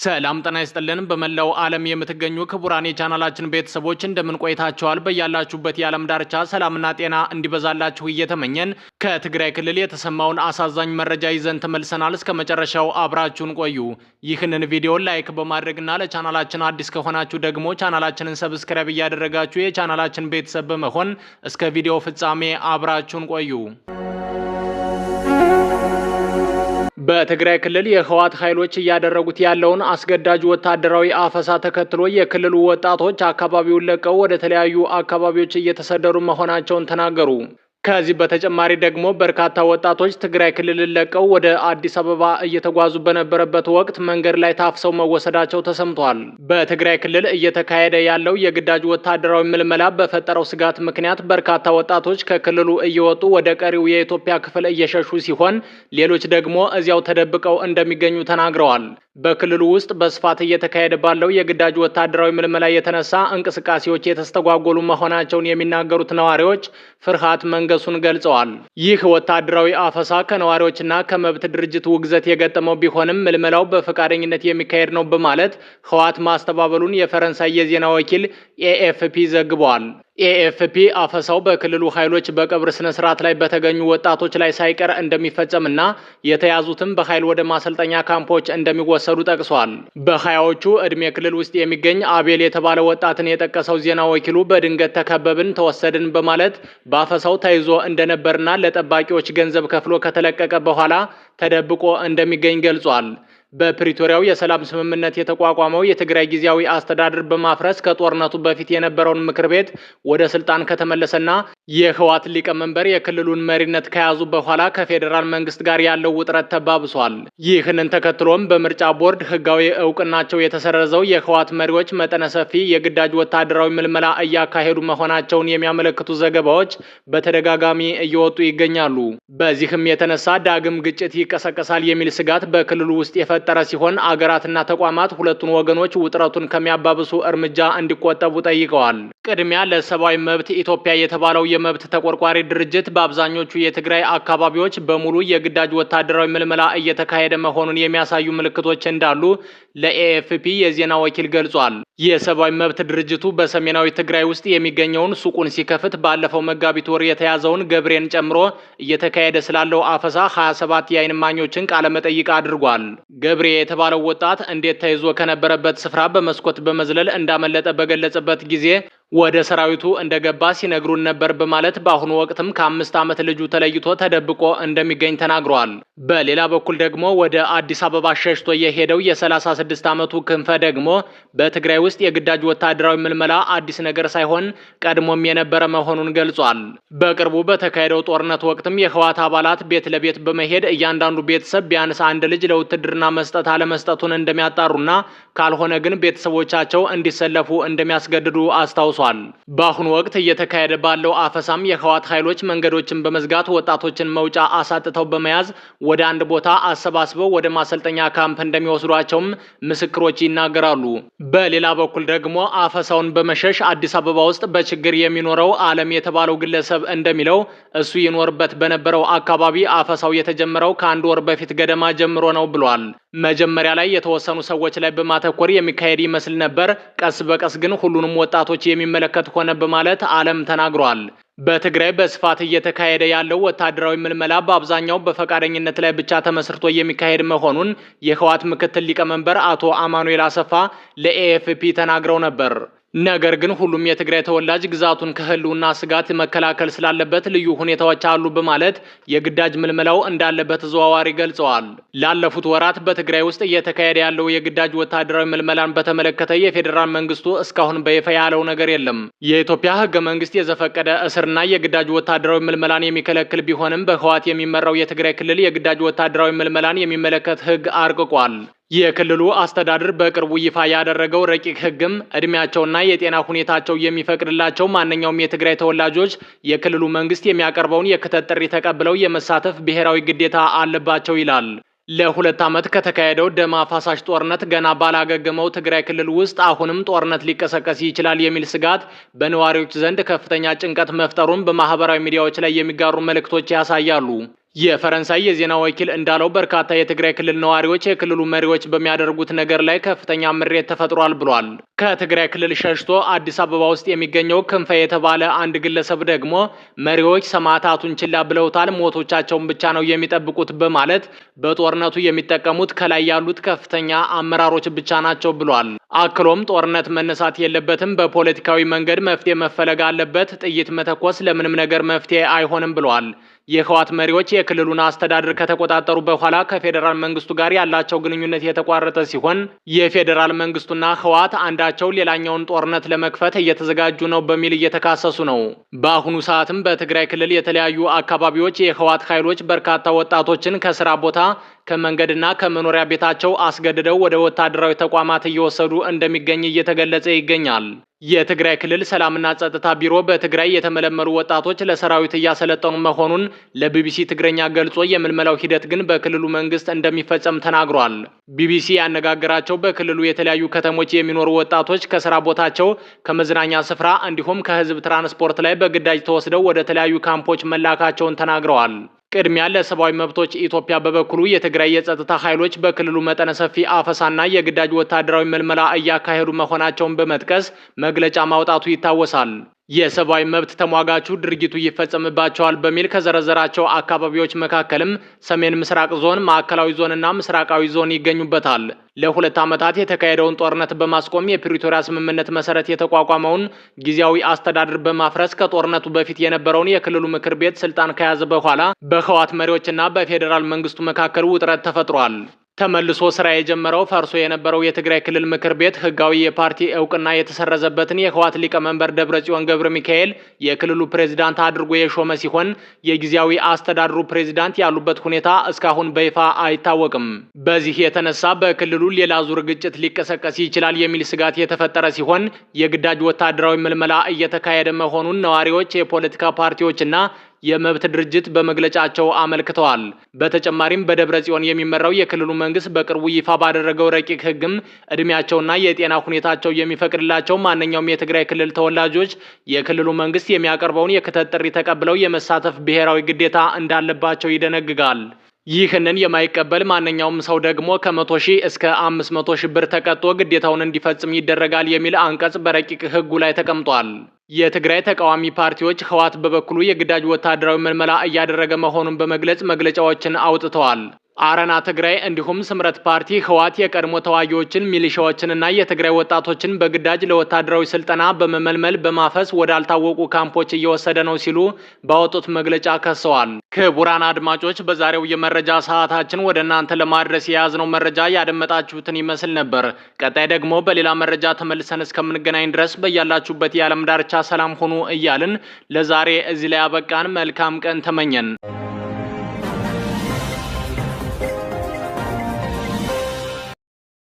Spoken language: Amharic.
ሰላም ጤና ይስጥልን። በመላው ዓለም የምትገኙ ክቡራን የቻናላችን ቤተሰቦች እንደምን ቆይታችኋል? በያላችሁበት የዓለም ዳርቻ ሰላምና ጤና እንዲበዛላችሁ እየተመኘን ከትግራይ ክልል የተሰማውን አሳዛኝ መረጃ ይዘን ተመልሰናል። እስከ መጨረሻው አብራችሁን ቆዩ። ይህንን ቪዲዮ ላይክ በማድረግና ለቻናላችን አዲስ ከሆናችሁ ደግሞ ቻናላችንን ሰብስክራይብ እያደረጋችሁ የቻናላችን ቤተሰብ በመሆን እስከ ቪዲዮ ፍጻሜ አብራችሁን ቆዩ። በትግራይ ክልል የህወሓት ኃይሎች እያደረጉት ያለውን አስገዳጅ ወታደራዊ አፈሳ ተከትሎ የክልሉ ወጣቶች አካባቢውን ለቀው ወደ ተለያዩ አካባቢዎች እየተሰደዱ መሆናቸውን ተናገሩ። ከዚህ በተጨማሪ ደግሞ በርካታ ወጣቶች ትግራይ ክልልን ለቀው ወደ አዲስ አበባ እየተጓዙ በነበረበት ወቅት መንገድ ላይ ታፍሰው መወሰዳቸው ተሰምቷል። በትግራይ ክልል እየተካሄደ ያለው የግዳጅ ወታደራዊ ምልመላ በፈጠረው ስጋት ምክንያት በርካታ ወጣቶች ከክልሉ እየወጡ ወደ ቀሪው የኢትዮጵያ ክፍል እየሸሹ ሲሆን፣ ሌሎች ደግሞ እዚያው ተደብቀው እንደሚገኙ ተናግረዋል። በክልሉ ውስጥ በስፋት እየተካሄደ ባለው የግዳጅ ወታደራዊ ምልመላ የተነሳ እንቅስቃሴዎች የተስተጓጎሉ መሆናቸውን የሚናገሩት ነዋሪዎች ፍርሃት መንገሱን ገልጸዋል። ይህ ወታደራዊ አፈሳ ከነዋሪዎችና ከመብት ድርጅት ውግዘት የገጠመው ቢሆንም ምልመላው በፈቃደኝነት የሚካሄድ ነው በማለት ህወሓት ማስተባበሉን የፈረንሳይ የዜና ወኪል ኤኤፍፒ ዘግቧል። ኤኤፍፒ አፈሳው በክልሉ ኃይሎች በቀብር ስነ ስርዓት ላይ በተገኙ ወጣቶች ላይ ሳይቀር እንደሚፈጸምና የተያዙትም በኃይል ወደ ማሰልጠኛ ካምፖች እንደሚወሰዱ ጠቅሷል። በሀያዎቹ ዕድሜ ክልል ውስጥ የሚገኝ አቤል የተባለ ወጣትን የጠቀሰው ዜና ወኪሉ በድንገት ተከበብን፣ ተወሰድን በማለት በአፈሳው ተይዞ እንደነበርና ለጠባቂዎች ገንዘብ ከፍሎ ከተለቀቀ በኋላ ተደብቆ እንደሚገኝ ገልጿል። በፕሪቶሪያው የሰላም ስምምነት የተቋቋመው የትግራይ ጊዜያዊ አስተዳደር በማፍረስ ከጦርነቱ በፊት የነበረውን ምክር ቤት ወደ ስልጣን ከተመለሰና የህወሓት ሊቀመንበር የክልሉን መሪነት ከያዙ በኋላ ከፌዴራል መንግስት ጋር ያለው ውጥረት ተባብሷል። ይህንን ተከትሎም በምርጫ ቦርድ ህጋዊ እውቅናቸው የተሰረዘው የህወሓት መሪዎች መጠነ ሰፊ የግዳጅ ወታደራዊ ምልመላ እያካሄዱ መሆናቸውን የሚያመለክቱ ዘገባዎች በተደጋጋሚ እየወጡ ይገኛሉ። በዚህም የተነሳ ዳግም ግጭት ይቀሰቀሳል የሚል ስጋት በክልሉ ውስጥ የፈጠረ ሲሆን አገራትና ተቋማት ሁለቱን ወገኖች ውጥረቱን ከሚያባብሱ እርምጃ እንዲቆጠቡ ጠይቀዋል። ቅድሚያ ለሰብአዊ መብት ኢትዮጵያ የተባለው የመብት ተቆርቋሪ ድርጅት በአብዛኞቹ የትግራይ አካባቢዎች በሙሉ የግዳጅ ወታደራዊ ምልመላ እየተካሄደ መሆኑን የሚያሳዩ ምልክቶች እንዳሉ ለኤኤፍፒ የዜና ወኪል ገልጿል። የሰብአዊ መብት ድርጅቱ በሰሜናዊ ትግራይ ውስጥ የሚገኘውን ሱቁን ሲከፍት ባለፈው መጋቢት ወር የተያዘውን ገብሬን ጨምሮ እየተካሄደ ስላለው አፈሳ 27 የዓይን እማኞችን ቃለመጠይቅ አድርጓል። ገብሬ የተባለው ወጣት እንዴት ተይዞ ከነበረበት ስፍራ በመስኮት በመዝለል እንዳመለጠ በገለጸበት ጊዜ ወደ ሰራዊቱ እንደገባ ሲነግሩን ነበር በማለት በአሁኑ ወቅትም ከ5 ዓመት ልጁ ተለይቶ ተደብቆ እንደሚገኝ ተናግሯል። በሌላ በኩል ደግሞ ወደ አዲስ አበባ ሸሽቶ የሄደው የ36 ዓመቱ ክንፈ ደግሞ በትግራይ ውስጥ የግዳጅ ወታደራዊ ምልመላ አዲስ ነገር ሳይሆን ቀድሞም የነበረ መሆኑን ገልጿል። በቅርቡ በተካሄደው ጦርነት ወቅትም የህወሓት አባላት ቤት ለቤት በመሄድ እያንዳንዱ ቤተሰብ ቢያንስ አንድ ልጅ ለውትድርና መስጠት አለመስጠቱን እንደሚያጣሩና ካልሆነ ግን ቤተሰቦቻቸው እንዲሰለፉ እንደሚያስገድዱ አስታውሷል። በአሁኑ ወቅት እየተካሄደ ባለው አፈሳም የህወሓት ኃይሎች መንገዶችን በመዝጋት ወጣቶችን መውጫ አሳጥተው በመያዝ ወደ አንድ ቦታ አሰባስበው ወደ ማሰልጠኛ ካምፕ እንደሚወስዷቸውም ምስክሮች ይናገራሉ። በሌላ በኩል ደግሞ አፈሳውን በመሸሽ አዲስ አበባ ውስጥ በችግር የሚኖረው አለም የተባለው ግለሰብ እንደሚለው እሱ ይኖርበት በነበረው አካባቢ አፈሳው የተጀመረው ከ1 ወር በፊት ገደማ ጀምሮ ነው ብሏል። መጀመሪያ ላይ የተወሰኑ ሰዎች ላይ በማተኮር የሚካሄድ ይመስል ነበር። ቀስ በቀስ ግን ሁሉንም ወጣቶች የሚመለከት ሆነ በማለት አለም ተናግሯል። በትግራይ በስፋት እየተካሄደ ያለው ወታደራዊ ምልመላ በአብዛኛው በፈቃደኝነት ላይ ብቻ ተመስርቶ የሚካሄድ መሆኑን የህወሓት ምክትል ሊቀመንበር አቶ አማኑኤል አሰፋ ለኤኤፍፒ ተናግረው ነበር። ነገር ግን ሁሉም የትግራይ ተወላጅ ግዛቱን ከህልውና ስጋት መከላከል ስላለበት ልዩ ሁኔታዎች አሉ በማለት የግዳጅ ምልመላው እንዳለ በተዘዋዋሪ ገልጸዋል። ላለፉት ወራት በትግራይ ውስጥ እየተካሄደ ያለው የግዳጅ ወታደራዊ ምልመላን በተመለከተ የፌዴራል መንግስቱ እስካሁን በይፋ ያለው ነገር የለም። የኢትዮጵያ ህገ መንግስት የዘፈቀደ እስርና የግዳጅ ወታደራዊ ምልመላን የሚከለክል ቢሆንም በህወሓት የሚመራው የትግራይ ክልል የግዳጅ ወታደራዊ ምልመላን የሚመለከት ህግ አርቅቋል። የክልሉ አስተዳደር በቅርቡ ይፋ ያደረገው ረቂቅ ህግም እድሜያቸውና የጤና ሁኔታቸው የሚፈቅድላቸው ማንኛውም የትግራይ ተወላጆች የክልሉ መንግስት የሚያቀርበውን የክተት ጥሪ ተቀብለው የመሳተፍ ብሔራዊ ግዴታ አለባቸው ይላል። ለ2 ዓመት ከተካሄደው ደም አፋሳሽ ጦርነት ገና ባላገገመው ትግራይ ክልል ውስጥ አሁንም ጦርነት ሊቀሰቀስ ይችላል የሚል ስጋት በነዋሪዎች ዘንድ ከፍተኛ ጭንቀት መፍጠሩን በማህበራዊ ሚዲያዎች ላይ የሚጋሩ መልእክቶች ያሳያሉ። የፈረንሳይ የዜና ወኪል እንዳለው በርካታ የትግራይ ክልል ነዋሪዎች የክልሉ መሪዎች በሚያደርጉት ነገር ላይ ከፍተኛ ምሬት ተፈጥሯል ብሏል። ከትግራይ ክልል ሸሽቶ አዲስ አበባ ውስጥ የሚገኘው ክንፈ የተባለ አንድ ግለሰብ ደግሞ መሪዎች ሰማዕታቱን ችላ ብለውታል፣ ሞቶቻቸውን ብቻ ነው የሚጠብቁት በማለት በጦርነቱ የሚጠቀሙት ከላይ ያሉት ከፍተኛ አመራሮች ብቻ ናቸው ብሏል። አክሎም ጦርነት መነሳት የለበትም፣ በፖለቲካዊ መንገድ መፍትሄ መፈለግ አለበት፣ ጥይት መተኮስ ለምንም ነገር መፍትሄ አይሆንም ብሏል። የህወሓት መሪዎች የክልሉን አስተዳደር ከተቆጣጠሩ በኋላ ከፌዴራል መንግስቱ ጋር ያላቸው ግንኙነት የተቋረጠ ሲሆን የፌዴራል መንግስቱና ህወሓት አንዳቸው ሌላኛውን ጦርነት ለመክፈት እየተዘጋጁ ነው በሚል እየተካሰሱ ነው። በአሁኑ ሰዓትም በትግራይ ክልል የተለያዩ አካባቢዎች የህወሓት ኃይሎች በርካታ ወጣቶችን ከስራ ቦታ ከመንገድና ከመኖሪያ ቤታቸው አስገድደው ወደ ወታደራዊ ተቋማት እየወሰዱ እንደሚገኝ እየተገለጸ ይገኛል። የትግራይ ክልል ሰላምና ጸጥታ ቢሮ በትግራይ የተመለመሉ ወጣቶች ለሰራዊት እያሰለጠኑ መሆኑን ለቢቢሲ ትግረኛ ገልጾ የምልመላው ሂደት ግን በክልሉ መንግስት እንደሚፈጸም ተናግሯል። ቢቢሲ ያነጋገራቸው በክልሉ የተለያዩ ከተሞች የሚኖሩ ወጣቶች ከስራ ቦታቸው፣ ከመዝናኛ ስፍራ እንዲሁም ከህዝብ ትራንስፖርት ላይ በግዳጅ ተወስደው ወደ ተለያዩ ካምፖች መላካቸውን ተናግረዋል። ቅድሚያ ለሰብአዊ መብቶች ኢትዮጵያ በበኩሉ የትግራይ የጸጥታ ኃይሎች በክልሉ መጠነ ሰፊ አፈሳና የግዳጅ ወታደራዊ መልመላ እያካሄዱ መሆናቸውን በመጥቀስ መግለጫ ማውጣቱ ይታወሳል። የሰብአዊ መብት ተሟጋቹ ድርጊቱ ይፈጸምባቸዋል በሚል ከዘረዘራቸው አካባቢዎች መካከልም ሰሜን ምስራቅ ዞን፣ ማዕከላዊ ዞንና ምስራቃዊ ዞን ይገኙበታል። ለ2 ዓመታት የተካሄደውን ጦርነት በማስቆም የፕሪቶሪያ ስምምነት መሰረት የተቋቋመውን ጊዜያዊ አስተዳደር በማፍረስ ከጦርነቱ በፊት የነበረውን የክልሉ ምክር ቤት ስልጣን ከያዘ በኋላ በህወሓት መሪዎችና በፌዴራል መንግስቱ መካከል ውጥረት ተፈጥሯል። ተመልሶ ስራ የጀመረው ፈርሶ የነበረው የትግራይ ክልል ምክር ቤት ህጋዊ የፓርቲ እውቅና የተሰረዘበትን የህወሓት ሊቀመንበር ደብረጽዮን ገብረ ሚካኤል የክልሉ ፕሬዝዳንት አድርጎ የሾመ ሲሆን የጊዜያዊ አስተዳደሩ ፕሬዝዳንት ያሉበት ሁኔታ እስካሁን በይፋ አይታወቅም። በዚህ የተነሳ በክልሉ ሌላ ዙር ግጭት ሊቀሰቀስ ይችላል የሚል ስጋት የተፈጠረ ሲሆን የግዳጅ ወታደራዊ ምልመላ እየተካሄደ መሆኑን ነዋሪዎች፣ የፖለቲካ ፓርቲዎችና የመብት ድርጅት በመግለጫቸው አመልክተዋል። በተጨማሪም በደብረ ጽዮን የሚመራው የክልሉ መንግስት በቅርቡ ይፋ ባደረገው ረቂቅ ህግም እድሜያቸውና የጤና ሁኔታቸው የሚፈቅድላቸው ማንኛውም የትግራይ ክልል ተወላጆች የክልሉ መንግስት የሚያቀርበውን የክተት ጥሪ ተቀብለው የመሳተፍ ብሔራዊ ግዴታ እንዳለባቸው ይደነግጋል። ይህንን የማይቀበል ማንኛውም ሰው ደግሞ ከ100 ሺህ እስከ 500 ሺህ ብር ተቀጥቶ ግዴታውን እንዲፈጽም ይደረጋል የሚል አንቀጽ በረቂቅ ህጉ ላይ ተቀምጧል። የትግራይ ተቃዋሚ ፓርቲዎች ህወሓት በበኩሉ የግዳጅ ወታደራዊ ምልመላ እያደረገ መሆኑን በመግለጽ መግለጫዎችን አውጥተዋል። አረና ትግራይ እንዲሁም ስምረት ፓርቲ ህወሓት የቀድሞ ተዋጊዎችን፣ ሚሊሻዎችንና የትግራይ ወጣቶችን በግዳጅ ለወታደራዊ ስልጠና በመመልመል በማፈስ ወዳልታወቁ ካምፖች እየወሰደ ነው ሲሉ ባወጡት መግለጫ ከሰዋል። ክቡራን አድማጮች በዛሬው የመረጃ ሰዓታችን ወደ እናንተ ለማድረስ የያዝነው መረጃ ያደመጣችሁትን ይመስል ነበር። ቀጣይ ደግሞ በሌላ መረጃ ተመልሰን እስከምንገናኝ ድረስ በያላችሁበት የዓለም ዳርቻ ሰላም ሁኑ እያልን ለዛሬ እዚህ ላይ አበቃን። መልካም ቀን ተመኘን።